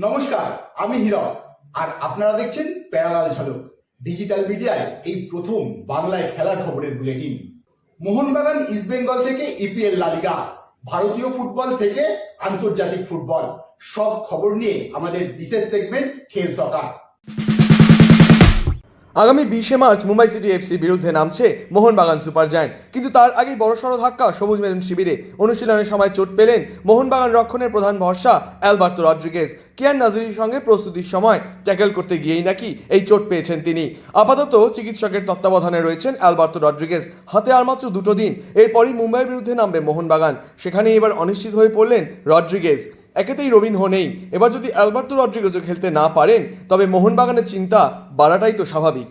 নমস্কার, আমি হীরক আর আপনারা দেখছেন প্যারালাল ঝলক ডিজিটাল মিডিয়ায় এই প্রথম বাংলায় খেলার খবরের বুলেটিন। মোহনবাগান ইস্টবেঙ্গল থেকে ইপিএল লা লিগা, ভারতীয় ফুটবল থেকে আন্তর্জাতিক ফুটবল, সব খবর নিয়ে আমাদের বিশেষ সেগমেন্ট খেল সকার। আগামী 20শে মার্চ মুম্বাই সিটি এফসির বিরুদ্ধে নামছে মোহনবাগান সুপার জায়ান্ট, কিন্তু তার আগেই বড়সড় ধাক্কা সবুজ মেরুন শিবিরে। অনুশীলনের সময় চোট পেলেন মোহনবাগান রক্ষণের প্রধান ভরসা অ্যালবার্তো রড্রিগেজ। কিয়ান নাজরির সঙ্গে প্রস্তুতির সময় ট্যাকেল করতে গিয়েই নাকি এই চোট পেয়েছেন তিনি। আপাতত চিকিৎসকের তত্ত্বাবধানে রয়েছেন অ্যালবার্তো রড্রিগেজ। হাতে আর মাত্র 2 দিন, এরপরই মুম্বাইয়ের বিরুদ্ধে নামবে মোহনবাগান। সেখানেই এবার অনিশ্চিত হয়ে পড়লেন রড্রিগেজ। একেতেই রবিনহো নেই, এবার যদি অ্যালবার্তো রড্রিগেজও খেলতে না পারেন তবে মোহনবাগানের চিন্তা বাড়াটাই তো স্বাভাবিক।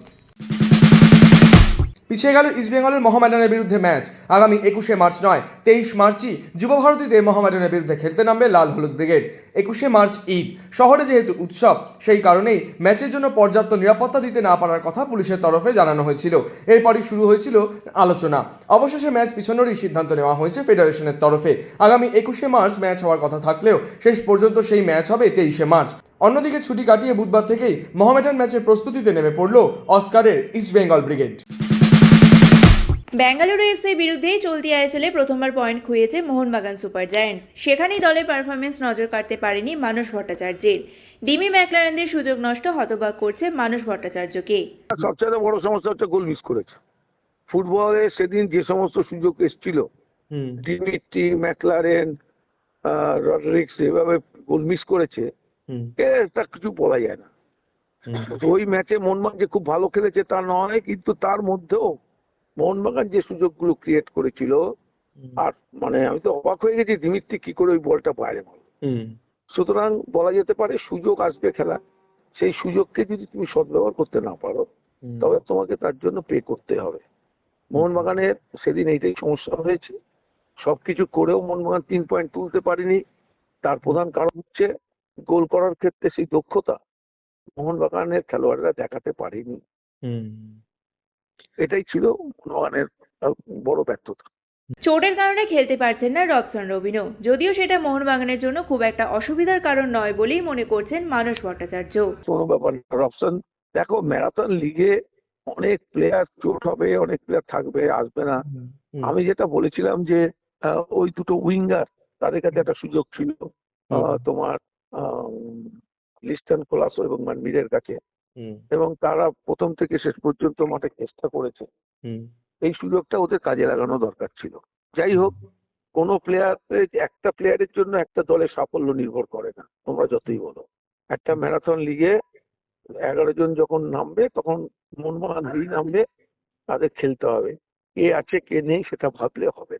পিছিয়ে গেল ইস্টবেঙ্গলের মোহামেডানের বিরুদ্ধে ম্যাচ। আগামী 21শে মার্চ নয়, 23 মার্চই যুব ভারতীতে মোহামেডানের বিরুদ্ধে খেলতে নামবে লাল হলুদ ব্রিগেড। 21শে মার্চ ঈদ, শহরে যেহেতু উৎসব, সেই কারণেই ম্যাচের জন্য পর্যাপ্ত নিরাপত্তা দিতে না পারার কথা পুলিশের তরফে জানানো হয়েছিল। এরপরই শুরু হয়েছিল আলোচনা। অবশেষে ম্যাচ পিছানোরই সিদ্ধান্ত নেওয়া হয়েছে ফেডারেশনের তরফে। আগামী 21শে মার্চ ম্যাচ হওয়ার কথা থাকলেও শেষ পর্যন্ত সেই ম্যাচ হবে 23শে মার্চ। অন্যদিকে ছুটি কাটিয়ে বুধবার থেকেই মোহামেডান ম্যাচের প্রস্তুতিতে নেমে পড়ল অস্কারের ইস্টবেঙ্গল ব্রিগেড। বেঙ্গালুরু এফসির বিরুদ্ধে চলতি আইএসএলে প্রথমবার পয়েন্ট খুঁয়েছে মোহনবাগান সুপার জায়ান্টস। সেখানেই দলের পারফরমেন্স নজর কাটতে পারেনি মানস ভট্টাচার্যের। ডিমি ম্যাকলারেনদের সুযোগ নষ্ট হতবাক করছে মানস ভট্টাচার্যকে। সবচেয়ে বড় সমস্যা হচ্ছে গোল মিস করেছে। ফুটবলে সেদিন যে সমস্ত সুযোগ এসেছিল, ডিমিট্রি, ম্যাকলারেন, রডরিক্স এভাবে গোল মিস করেছে, এটা কিছু বলা যায় না। ওই ম্যাচে মোহনবাগান যে খুব ভালো খেলেছে তা নয়, কিন্তু তার মধ্যেও মোহনবাগান যে সুযোগগুলো ক্রিয়েট করেছিল, আর মানে আমি তো অবাক হয়ে গেছি দিমিত্রি কি করে ওই বলটা বাইরে মারল। সুতরাং বলা যেতে পারে সুযোগ আসবে খেলা, সেই সুযোগকে যদি তুমি সদ্ব্যবহার করতে না পারো তবে তোমাকে তার জন্য পে করতে হবে। মোহনবাগানের সেদিন এইটাই সমস্যা হয়েছে। সবকিছু করেও মোহনবাগান 3 পয়েন্ট তুলতে পারেনি। তার প্রধান কারণ হচ্ছে গোল করার ক্ষেত্রে সেই দক্ষতা মোহনবাগানের খেলোয়াড়রা দেখাতে পারেনি। এটাই ছিল মোহনবাগানের বড় ব্যর্থতা। চোটের কারণে খেলতে পারছেন না রবসন রবিনো, যদিও সেটা মোহনবাগানের জন্য খুব একটা অসুবিধার কারণ নয় বলেই মনে করছেন মানস ভট্টাচার্য। কোনো ব্যাপার না। রবসন, দেখো ম্যারাথন লিগে অনেক প্লেয়ার চোট হবে, অনেক প্লেয়ার থাকবে, আসবে না। আমি যেটা বলেছিলাম যে ওই দুটো উইঙ্গার তাদের কাছে একটা সুযোগ ছিল, তোমার লিস্টন কোলাসো এবং মানবিরের কাছে, এবং তারা প্রথম থেকে শেষ পর্যন্ত মাঠে চেষ্টা করেছে। এই সুযোগটা ওদের কাজে লাগানো দরকার ছিল। যাই হোক, কোনো একটা প্লেয়ারের জন্য একটা দলের সাফল্য নির্ভর করে না, তোমরা যতই বলো। একটা ম্যারাথন লিগে 11 জন যখন নামবে তখন মোহনবাগান নামবে, তাদের খেলতে হবে। কে আছে কে নেই সেটা ভাবলে হবে।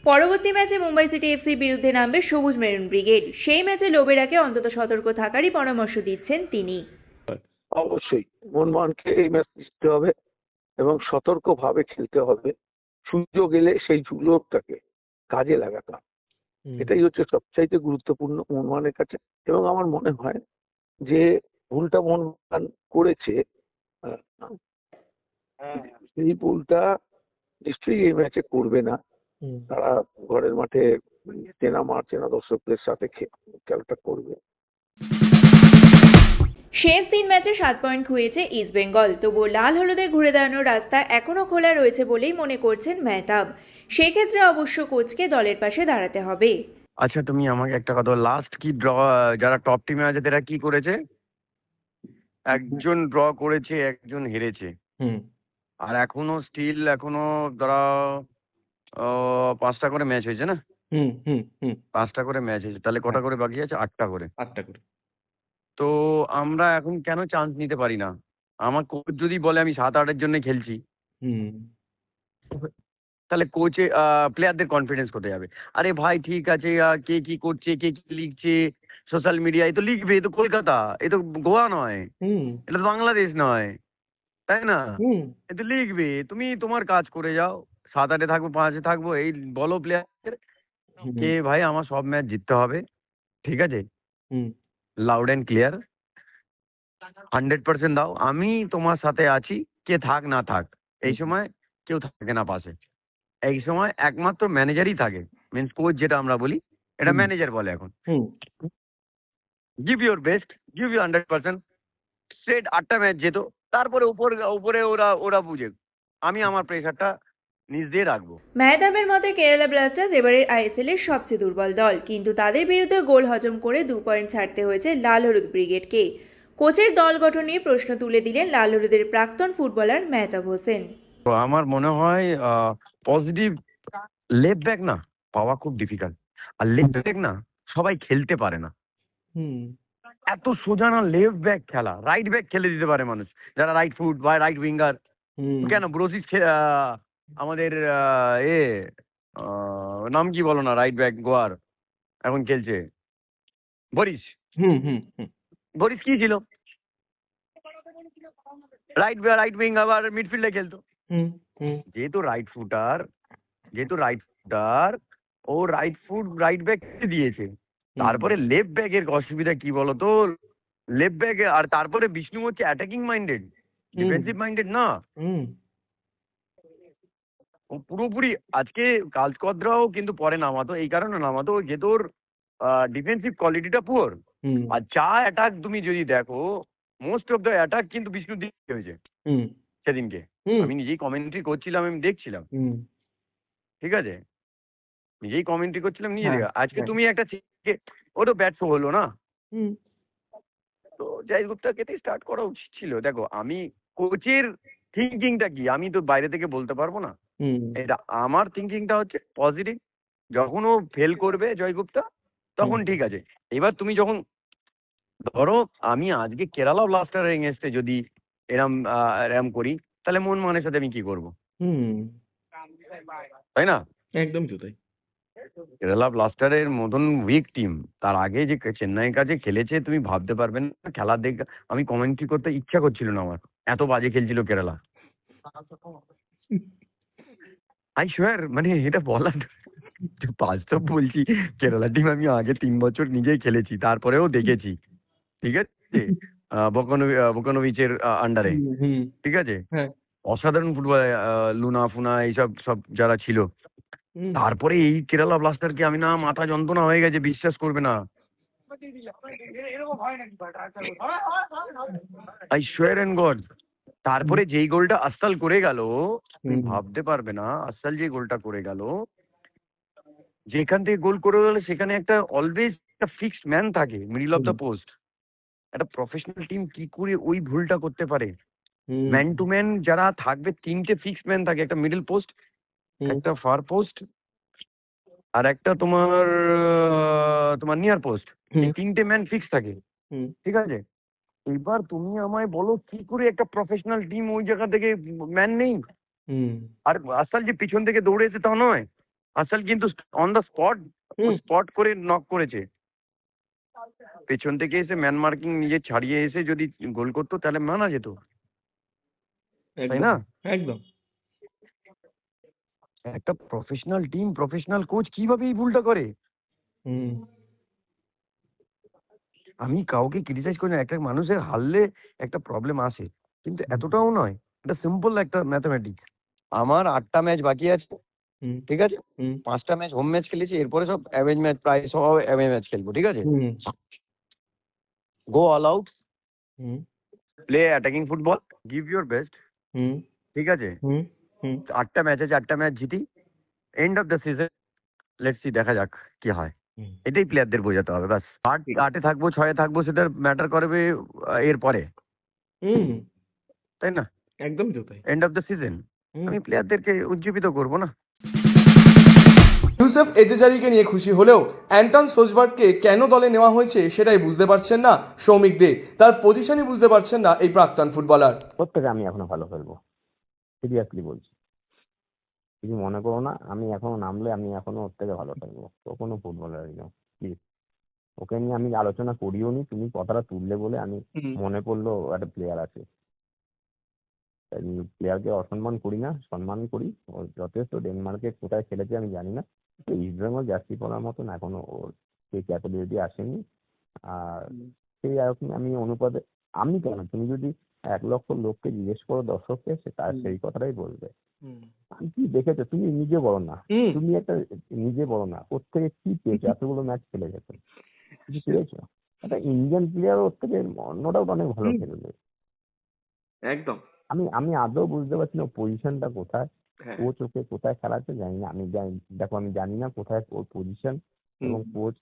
পরবর্তী ম্যাচে মুম্বাই সিটি এফসির বিরুদ্ধে নামবে সবুজ মেরুন ব্রিগেড। সেই ম্যাচে লোবেরাকে অন্তত সতর্ক থাকারই পরামর্শ দিচ্ছেন তিনি। অবশ্যই মোহনবাগানকে এই ম্যাচ জিততে হবে এবং সতর্কভাবে খেলতে হবে। সুযোগ এলে সেই সুযোগটাকে কাজে লাগাতে হবে। এটাই হচ্ছে সবচাইতে গুরুত্বপূর্ণ মোহনবাগানের কাছে। এবং আমার মনে হয় যে ভুলটা মোহনবাগান করেছে, সেই ভুলটা নিশ্চয়ই এই ম্যাচে করবে না। তারা ঘরের মাঠে চেনা মাঠ, চেনা দর্শকদের সাথে খেলাটা করবে। শেষ 3 ম্যাচে 7 পয়েন্ট খুঁয়েছে ইস্টবেঙ্গল, তবুও লাল হলুদে ঘুরে দাঁড়ানোর রাস্তা এখনও খোলা রয়েছে বলেই মনে করছেন মেহতাব। সেক্ষেত্রে অবশ্য কোচকে দলের পাশে দাঁড়াতে হবে। আচ্ছা, তুমি আমাকে একটা কথা, লাস্ট কি ড্র যারা টপ টিমে আছে তারা কি করেছে? একজন ড্র করেছে, একজন হেরেছে। আর এখনো তারা 5টা করে ম্যাচ হয়েছে না? 5টা করে ম্যাচ হয়েছে, তাহলে কটা করে বাকি আছে? 8টা করে। তো আমরা এখন কেন চান্স নিতে পারি না? আমার কোচ যদি বলে আমি 7-8-এর জন্য খেলছি, তাহলে কোচে প্লেয়ারদের কনফিডেন্স কোথায় যাবে? আরে ভাই ঠিক আছে, কে কি করছে, কে কি লিখছে সোশ্যাল মিডিয়ায়, তো লিখবে। এ তো কলকাতা, এ তো গোয়া নয়, এটা তো বাংলাদেশ নয়, তাই না? এ তো লিখবে। তুমি তোমার কাজ করে যাও। 7-8-এ থাকবো, 5-এ থাকবো, এই বলো প্লেয়ারদের কে ভাই আমার সব ম্যাচ জিততে হবে, ঠিক আছে? লাউড অ্যান্ড ক্লিয়ার 100% দাও, আমি তোমার সাথে আছি। কে থাক না থাক, এই সময় কেউ থাকে না পাশে। এই সময় একমাত্র ম্যানেজারই থাকে, মিনস কোচ যেটা আমরা বলি, এটা ম্যানেজার বলে এখন। Give your best, give you 100%, straight 8টা ম্যাচ যেত, তারপরে উপরে ওরা ওরা বুঝে, আমি আমার প্রেশারটা নিজ দিয়ে রাখবো। মেহতাবের মতে কেরালা ব্লাস্টার্স এবারের আইএসএল এর সবচেয়ে দুর্বল দল, কিন্তু তাদের বিরুদ্ধে গোল হজম করে 2 পয়েন্ট ছাড়তে হয়েছে লাল হলুদ ব্রিগেডকে। কোচের দল গঠন নিয়ে প্রশ্ন তুলে দিলেন লাল হলুদের প্রাক্তন ফুটবলার মেহতাব হোসেন। তো আমার মনে হয় পজিটিভ লেফট ব্যাক না পাওয়া খুব ডিফিকাল্ট, আর লেফট ব্যাক না সবাই খেলতে পারে না, এত সোজা না লেফট ব্যাক খেলা। রাইট ব্যাক খেলে দিতে পারে মানুষ, যারা রাইট ফুট বা রাইট উইঙ্গার। কেন ব্রোসিচ আমাদের নাম কি বলো না, রাইট ব্যাক গোয়ার এখন খেলছে, বরিস। বরিস কি ছিল, রাইট উইং আবার মিডফিল্ডে খেলতো। যেহেতু রাইট ফুটার ও রাইট ব্যাক দিয়েছে। তারপরে লেফট ব্যাকের অসুবিধা কি বলতো, লেফট ব্যাকে আর তারপরে বিষ্ণু হচ্ছে অ্যাটাকিং মাইন্ডেড, ডিফেন্সিভ মাইন্ডেড না। ও পুরোপুরি আজকে কালচক্ররাও কিন্তু পরে নামাতো, এই কারণে নামাতো যে তোর ডিফেন্সিভ কোয়ালিটিটা পুয়ার। আর অ্যাটাক তুমি যদি দেখো, মোস্ট অফ দ্য অ্যাটাক কিন্তু বিষ্ণু দিকে হয়েছে সেদিনকে। আমি নিজেই কমেন্ট্রি করছিলাম, আমি দেখছিলাম, ঠিক আছে, নিজেই কমেন্ট্রি করছিলাম নিজে দেখে। আজকে তুমি একটা ও তো ব্যাট শো হলো না, তো জয় গুপ্তাকে স্টার্ট করা উচিত ছিল। দেখো আমি কোচের থিঙ্কিংটা কি আমি তো বাইরে থেকে বলতে পারবো না, এটা আমার থিঙ্কিংটা হচ্ছে পজিটিভ। যখন ও ফেল করবে জয় গুপ্তা তখন ঠিক আছে। এবার তুমি যখন ধরো আমি আজকে কেরালা ব্লাস্টারের এগেইনস্টে যদি এরম করি, তাহলে মন মানের সাথে আমি কি করব, তাই না? একদম তো তাই। কেরালা ব্লাস্টারের মতন উইক টিম তার আগে যে চেন্নাইয়ের কাছে খেলেছে, তুমি ভাবতে পারবে না। খেলা দেখে আমি কমেন্ট্রি করতে ইচ্ছা করছিল না আমার, এত বাজে খেলছিল কেরালা। আই সোয়ার, মানে এটা বলার বাস্তব বলছি, কেরালা টিম আমি আগে 3 বছর নিজেই খেলেছি, তারপরেও দেখেছি, ঠিক আছে, বোকানোভিচের আন্ডারে, ঠিক আছে, অসাধারণ ফুটবল, লুনা ফুনা এইসব সব যারা ছিল। তারপরে এই কেরালা ব্লাস্টারকে আমি না মাথা যন্ত্রণা হয়ে গেছে, বিশ্বাস করবে না। I swear and god. তারপরে যেই গোলটা আসাল করে গেল, তুমি ভাবতে পারবে না, আসাল যে গোলটা করে গেল, যেখান থেকে গোল করে গেল সেখানে একটা অলওয়েজ একটা ফিক্সড ম্যান থাকে মিডল অফ দ্য পোস্ট। একটা প্রফেশনাল টিম কি করে ওই ভুলটা করতে পারে? ম্যান টু ম্যান যারা থাকবে, 3টে ফিক্সড ম্যান থাকে, একটা মিডল পোস্ট, একটা ফার পোস্ট, আর একটা তোমার নিয়ার পোস্ট। এই 3টে ম্যান ফিক্স থাকে, ঠিক আছে। এবার তুমি আমায় বলো কি করে একটা প্রফেশনাল টিম ওই জায়গা থেকে ম্যান নেই? আর আসাল যে পিছন থেকে দৌড়ে এসে তা নয়, আসাল কিন্তু অন দ্য স্পট করে নক করেছে। পেছন থেকে এসে ম্যান মার্কিং নিজে ছাড়িয়ে এসে যদি গোল করতো তাহলে মানা যেত, তাই না? একদম। একটা প্রফেশনাল টিম, প্রফেশনাল কোচ কিভাবে এই ভুলটা করে? আমি কাউকে ক্রিটিসাইজ করি না, একটা মানুষের হারলে একটা প্রবলেম আসে, কিন্তু এতটাও নয়। এটা সিম্পল একটা ম্যাথমেটিক্স। আমার 8টা ম্যাচ বাকি আছে, ঠিক আছে, 5টা ম্যাচ হোম ম্যাচ খেলেছি, এরপরে সব অ্যাওয়ে ম্যাচ, প্রায় সব অ্যাওয়ে ম্যাচ খেলবো, ঠিক আছে। গো all out, play attacking football, give your best, ঠিক আছে। 8টা ম্যাচ আছে, 8টা ম্যাচ জিতি, end of the season let's see, দেখা যাক কি হয়। এটাই প্লেয়ারদের বোঝাতে হবে, ব্যাস। 8-8-এ থাকবো, 6-এ থাকবো, সেটা ম্যাটার করবে এরপরে, তাই না? একদম তো তাই। এন্ড অফ দ্য সিজন আমি প্লেয়ারদেরকে উজ্জীবিত করবো না। ইউসেফ এজেজারিকে নিয়ে খুশি হলেও অ্যান্টন সোজবার্গকে কেন দলে নেওয়া হয়েছে সেটাই বুঝতে পারছেন না সৌমিক দে। তার পজিশনই বুঝতে পারছেন না এই প্রাক্তন ফুটবলার। প্রত্যেকে আমি এখনো ভালো খেলবো, সিরিয়াসলি বলছি, কিছু মনে করো না। আমি এখনো নামলে আমি এখনো ওর থেকে ভালো খেলবো। ও কোনো ফুটবলারই না, প্লিজ। ওকে নিয়ে আমি আলোচনা করিও নি, তুমি কথাটা তুললে বলে আমি মনে পড়লো একটা প্লেয়ার আছে। প্লেয়ারকে অসম্মান করি না, সম্মান করি। ও যথেষ্ট, ডেনমার্কে কোথায় খেলেছে আমি জানি না, ইস্ট বেঙ্গল জার্সি পরার মতন এখনো ওর সেই ক্যাপাবিলিটি আসেনি। আর সেই আমি অনুপাতে, আমি কেন, তুমি যদি 1 লক্ষ লোককে জিজ্ঞেস করো, দর্শককে, সে তার সেই কথাটাই বলবে। আমি কি দেখেছো, তুমি নিজে বলো না, তুমি একটা নিজে বলো না, ওর থেকে কি পেয়েছো? এতগুলো ম্যাচ খেলে গেছে, কিছু পেয়েছো? একটা ইন্ডিয়ান প্লেয়ার ওর থেকে নো ডাউট অনেক ভালো হুম। খেলবে। একদম। আমি আমি আদৌ বুঝতে পারছি না পজিশনটা কোথায়, হ্যাঁ। কোচ ওকে কোথায় খেলাচ্ছে জানি না। দেখো আমি জানি না কোথায় ওর পজিশন এবং হুম। কোচ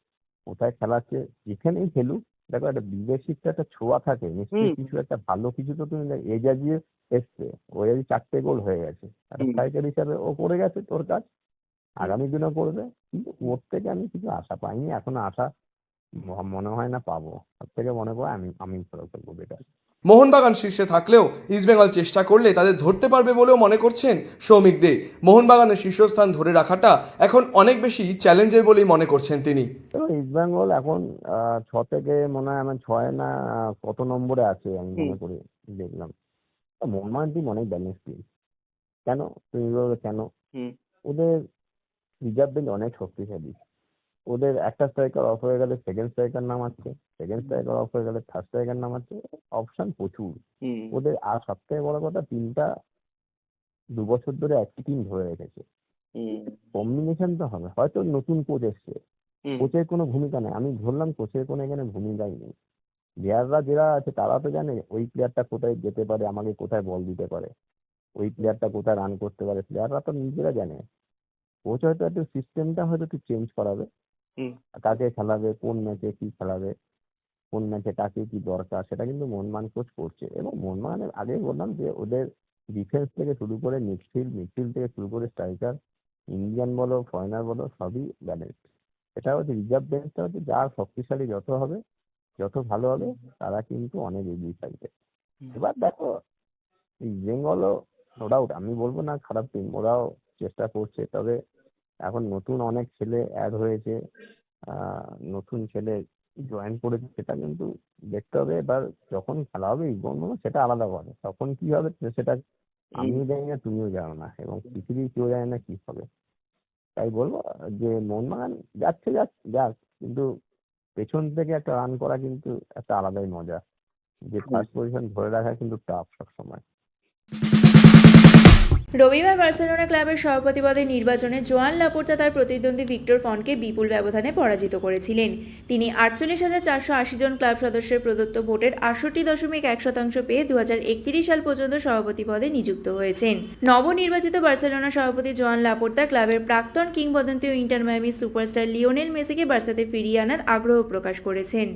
কোথায় খেলাচ্ছে। যেখানেই খেলুক, দেখো একটা বিদেশির তো একটা ছোঁয়া থাকে, নিশ্চয়ই হুম। কিছু একটা ভালো কিছু তো তুমি এজাজিয়ে এসছে। ও যদি 4টে গোল হয়ে গেছে, একটা হুম। স্ট্রাইকার হিসাবে ও করে গেছে তোর কাজ, আগামী দিনেও করবে। কিন্তু ওর থেকে আমি কিছু আশা পাইনি, এখনো আশা মনে হয় না পাবো। তার থেকে মনে করো আমি আমি ভালো খেলবো বেটার। মোহনবাগান শীর্ষে থাকলেও ইস্টবেঙ্গল চেষ্টা করলে তাদের ধরতে পারবে বলেও মনে করছেন সৌমিক দে। মোহনবাগানের শীর্ষস্থান ধরে রাখাটা এখন অনেক বেশি চ্যালেঞ্জের বলেই মনে করছেন তিনি। এবং ইস্ট বেঙ্গল এখন 6 থেকে মনে হয় আমার 6 না কত নম্বরে আছে আমি হুম। মনে করি দেখলাম। মোহনবাগান টিম অনেক ব্যালেন্স টিম। কেন তুমি বলবে কেন? হুম। ওদের রিজার্ভ বেঞ্চ অনেক শক্তিশালী। ওদের একটা স্ট্রাইকার অফ হয়ে গেলে সেকেন্ড স্ট্রাইকার নামাচ্ছে, সেকেন্ড স্ট্রাইকার অফ হয়ে গেলে থার্ড স্ট্রাইকার নামাচ্ছে। অপশন প্রচুর হুম। ওদের। আর সব থেকে বড় কথা, টিমটা 2 বছর ধরে একই টিম ধরে রেখেছে। হুম। কম্বিনেশন তো হবে, হয়তো নতুন কোচ এসছে, হুম। কোচের কোনো ভূমিকা নেই। আমি ধরলাম কোচের কোনো এখানে ভূমিকাই নেই। প্লেয়াররা যারা আছে তারা তো জানে ওই প্লেয়ারটা কোথায় যেতে পারে, আমাকে কোথায় বল দিতে পারে, ওই প্লেয়ারটা কোথায় রান করতে পারে। প্লেয়াররা তো নিজেরা জানে। কোচ হয়তো একটু সিস্টেমটা হয়তো একটু চেঞ্জ করাবে, হুম। কাকে খেলাবে, কোন ম্যাচে কি খেলাবে, কোন ম্যাচে কাকে কি দরকার, সেটা কিন্তু মোহনবাগান কোচ করছে। এবং মোহনবাগানের আগেই বললাম যে ওদের ডিফেন্স থেকে শুরু করে মিডফিল্ড থেকে শুরু করে স্ট্রাইকার, ইন্ডিয়ান বলো ফরেনার বলো সবই ব্যালেন্স। এটা হচ্ছে রিজার্ভ বেঞ্চটা হচ্ছে যার শক্তিশালী যত হবে, যত ভালো হবে, তারা কিন্তু অনেক এগিয়ে থাকবে। এবার দেখো ইস্ট বেঙ্গলও নো ডাউট, আমি বলবো না খারাপ টিম, ওরাও চেষ্টা করছে। তবে এখন নতুন অনেক ছেলে অ্যাড হয়েছে, নতুন ছেলে জয়েন করেছে, সেটা কিন্তু দেখতে হবে। এবার যখন খেলা হবে ইস্ট বেঙ্গল সেটা আলাদা কথা, তখন কি হবে সেটা আমিও জানি না, তুমিও জানো না, এবং পৃথিবীর কেউ জানে না কি হবে। তাই বলবো যে মোহনবাগান যাচ্ছে যাক, কিন্তু পেছন থেকে একটা রান করা কিন্তু একটা আলাদাই মজা। যে ফার্স্ট পজিশন ধরে রাখা কিন্তু টাফ সবসময়। রবিবার বার্সেলোনা ক্লাবের সভাপতি পদে নির্বাচনে জোয়ান লাপোর্তা তার প্রতিদ্বন্দ্বী ভিক্টর ফনকে বিপুল ব্যবধানে পরাজিত করেছিলেন। তিনি 48,480 জন ক্লাব সদস্যের প্রদত্ত ভোটের 68.1% পেয়ে 2031 সাল পর্যন্ত সভাপতি পদে নিযুক্ত হয়েছেন। নবনির্বাচিত বার্সেলোনা সভাপতি জোয়ান লাপোর্তা ক্লাবের প্রাক্তন কিংবদন্তি ও ইন্টার মায়ামি সুপারস্টার লিওনেল মেসিকে বার্সাতে ফিরিয়ে আনার আগ্রহ প্রকাশ করেছেন।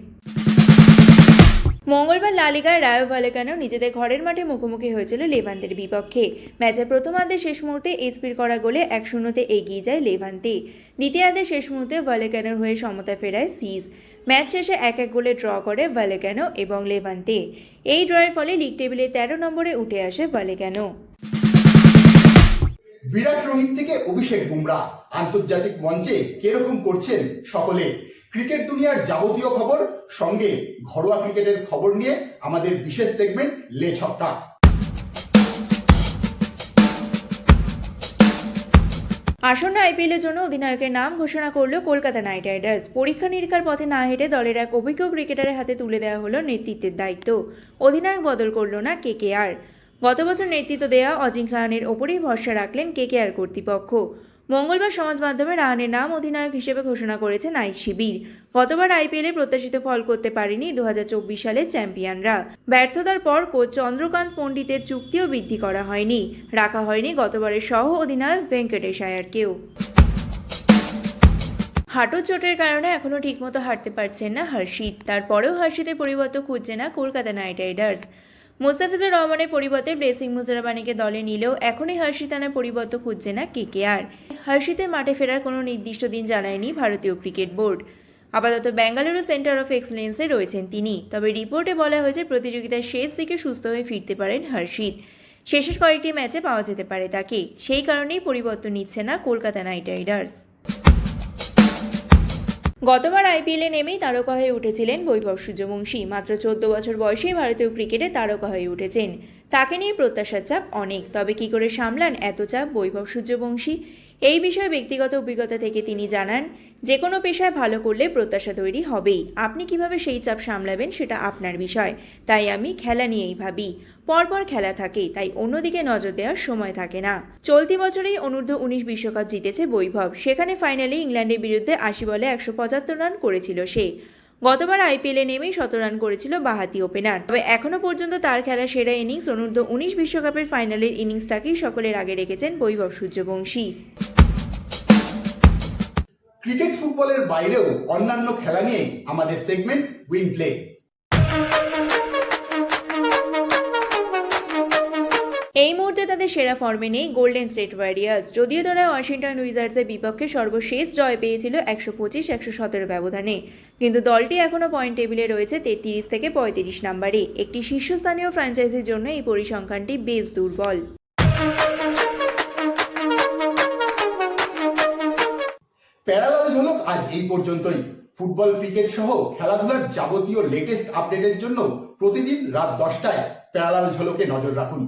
মঙ্গলবার লা লিগার রায়ো ভালেকানো নিজেদের ঘরের মাঠে মুখোমুখি হয়েছিল লেভান্তের বিপক্ষে। ম্যাচের প্রথমার্ধের শেষ মুহূর্তে এসপির করা গোলে 1-0 এগিয়ে যায় লেভান্তে। দ্বিতীয়ার্ধের শেষ মুহূর্তে ভালেকানোর হয়ে সমতা ফেরায় সিজ। ম্যাচ শেষে 1-1 গোলে ড্র করে ভালেকানো এবং লেভান্তে। এই ড্রয়ের ফলে লিগ টেবিলে 13 নম্বরে উঠে আসে ভালেকানো। বিরাট রোহিত থেকে অভিষেক বুমরা আন্তর্জাতিক মঞ্চে কিরকম করছেন সকলে। ক্রিকেট দুনিয়ার যাবতীয় খবর সঙ্গে ঘরোয়া ক্রিকেটের খবর নিয়ে আমাদের বিশেষ সেগমেন্ট লে ছক্কা। আসন্ন আইপিএলের জন্য অধিনায়কের নাম ঘোষণা করল কলকাতা নাইট রাইডার্স। পরীক্ষা নিরীক্ষার পথে না হেঁটে দলের এক অভিজ্ঞ ক্রিকেটারের হাতে তুলে দেওয়া হলো নেতৃত্বের দায়িত্ব। অধিনায়ক বদল করল না কেকেআর। গত বছর নেতৃত্ব দেওয়া অজিঙ্ক রাহানের ওপরেই ভরসা রাখলেন কেকেআর কর্তৃপক্ষ। মঙ্গলবার সমাজ মাধ্যমে রাহানের নাম অধিনায়ক হিসেবে ঘোষণা করেছে নাইট শিবির। গতবার আইপিএলে প্রত্যাশিত ফল করতে পারেনি 2024 সালের চ্যাম্পিয়নরা। ব্যর্থতার পর কোচ চন্দ্রকান্ত পণ্ডিতের চুক্তিও বৃদ্ধি করা হয়নি। রাখা হয়নি গতবারের সহ অধিনায়ক ভেঙ্কটেশ আয়ারকেও। হাঁটুর চোটের কারণে এখনও ঠিকমতো হাঁটতে পারছেন না হর্ষিত। তারপরেও হর্ষিতের পরিবর্তন খুঁজছে না কলকাতা নাইট রাইডার্স। মুস্তাফিজুর রহমানের পরিবর্তে ব্লেসিং মুজারাবানিকে দলে নিলেও এখনই হর্ষিতানের পরিবর্তন খুঁজছে না কেকেআর। হর্ষিতের মাঠে ফেরার কোনো নির্দিষ্ট দিন জানায়নি ভারতীয় ক্রিকেট বোর্ড। আপাতত বেঙ্গালুরু সেন্টার অফ এক্সেলেন্সে রয়েছেন তিনি। তবে রিপোর্টে বলা হয়েছে প্রতিযোগিতার শেষ দিকে সুস্থ হয়ে ফিরতে পারেন হর্ষিত। শেষের কয়েকটি ম্যাচে পাওয়া যেতে পারে তাকে। সেই কারণেই পরিবর্তন নিচ্ছে না কলকাতা নাইট রাইডার্স। গতবার আইপিএলে নেমেই তারকা হয়ে উঠেছিলেন বৈভব সূর্যবংশী। মাত্র 14 বছর বয়সেই ভারতীয় ক্রিকেটে তারকা হয়ে উঠেছেন। তাকে নিয়ে প্রত্যাশার চাপ অনেক। তবে কি করে সামলান এত চাপ বৈভব সূর্যবংশী? এই বিষয়ে ব্যক্তিগত অভিজ্ঞতা থেকে তিনি জানান, যে কোনো পেশায় ভালো করলে প্রত্যাশা তৈরি হবেই। আপনি কিভাবে সেই চাপ সামলাবেন সেটা আপনার বিষয়। তাই আমি খেলা নিয়েই ভাবি। পরপর খেলা থাকে, তাই অন্যদিকে নজর দেওয়ার সময় থাকে না। চলতি বছরেই অনূর্ধ্ব 19 বিশ্বকাপ জিতেছে বৈভব। সেখানে ফাইনালে ইংল্যান্ডের বিরুদ্ধে 80 বলে 175 রান করেছিল সে। গতবার আইপিএলে নেমেই ১৭ রান করেছিল বাঁহাতি ওপেনার। তবে এখনো পর্যন্ত তার খেলা সেরা ইনিংস অনূর্ধ্ব ১৯ বিশ্বকাপের ফাইনালের ইনিংসটাকেই সকলের আগে রেখেছেন বৈভব সূর্যবংশী। ক্রিকেট ফুটবলের বাইরেও অন্যান্য খেলা নিয়ে আমাদের সেগমেন্ট উইং প্লে। এই মুহূর্তে তাদের সেরা ফর্মে নেই গোল্ডেন স্টেট ওয়ারিয়ার্স। যদিও তারা ওয়াশিংটন উইজার্ডসের বিপক্ষে সর্বশেষ জয় পেয়েছিল ১২৫-১১৭ ব্যবধানে, কিন্তু দলটি এখনও পয়েন্ট টেবিলে রয়েছে ৩৩ থেকে ৩৫ নম্বরে। একটি শীর্ষস্থানীয় ফ্র্যাঞ্চাইজির জন্য এই পরিসংখ্যানটি বেশ দুর্বল। প্যারালাল ঝলক আজ এই পর্যন্তই। ফুটবল, ক্রিকেট সহ খেলাধুলার যাবতীয় লেটেস্ট আপডেটের জন্য প্রতিদিন রাত 10টায় প্যারালাল ঝলকে নজর রাখুন।